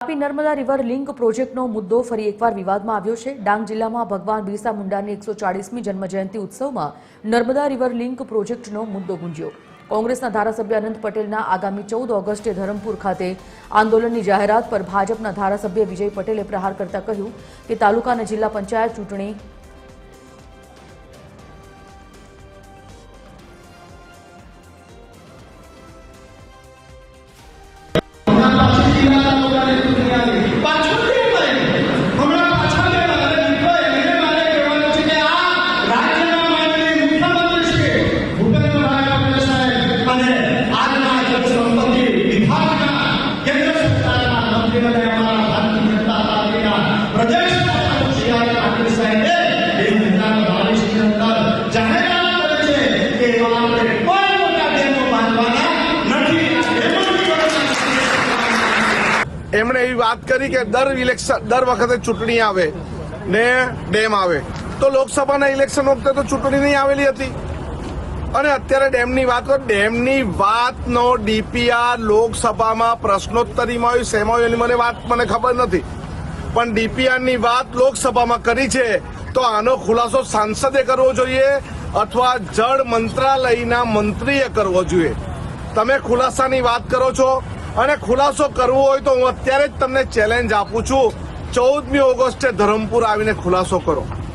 Tapi Narmada river link પ્રોજેક્ટનો મુદ્દો ફરી એકવાર વિવાદમાં આવ્યો છે। ડાંગ જિલ્લામાં ભગવાન બિરસા મુંડાની 140મી જન્મજયંતિ ઉત્સવમાં નર્મદા રિવર લિંક પ્રોજેક્ટનો મુદ્દો ગુંજ્યો। કોંગ્રેસના ધારાસભ્ય અનંત પટેલના આગામી 14 ઓગસ્ટે ધરમપુર ખાતે આંદોલનની જાહેરાત પર ભાજપના ધારાસભ્ય વિજય પટેલે પ્રહાર કરતા કહ્યું કે તાલુકા અને જિલ્લા પંચાયત ચૂંટણી એમણે એવી વાત કરી કે દર વખતે ચૂંટણી આવે ને ડેમ આવે, તો લોકસભાના ઇલેક્શન વખતે તો ચૂંટણી નહીં આવેલી હતી અને અત્યારે ડેમની વાત કરો। ડેમની વાતનો ડીપીઆર લોકસભામાં પ્રશ્નોત્તરીમાં આવ્યું, શેમાં આવ્યું મને વાત મને ખબર નથી, પણ ડીપીઆરની વાત લોકસભામાં કરી છે તો આનો ખુલાસો સાંસદે કરવો જોઈએ અથવા જળ મંત્રાલયના મંત્રીએ કરવો જોઈએ। તમે ખુલાસાની વાત કરો છો અને ખુલાસો કરવો હોય તો હું અત્યારે જ તમને ચેલેન્જ આપું છું, 14મી ઓગસ્ટે ધરમપુર આવીને ખુલાસો કરો।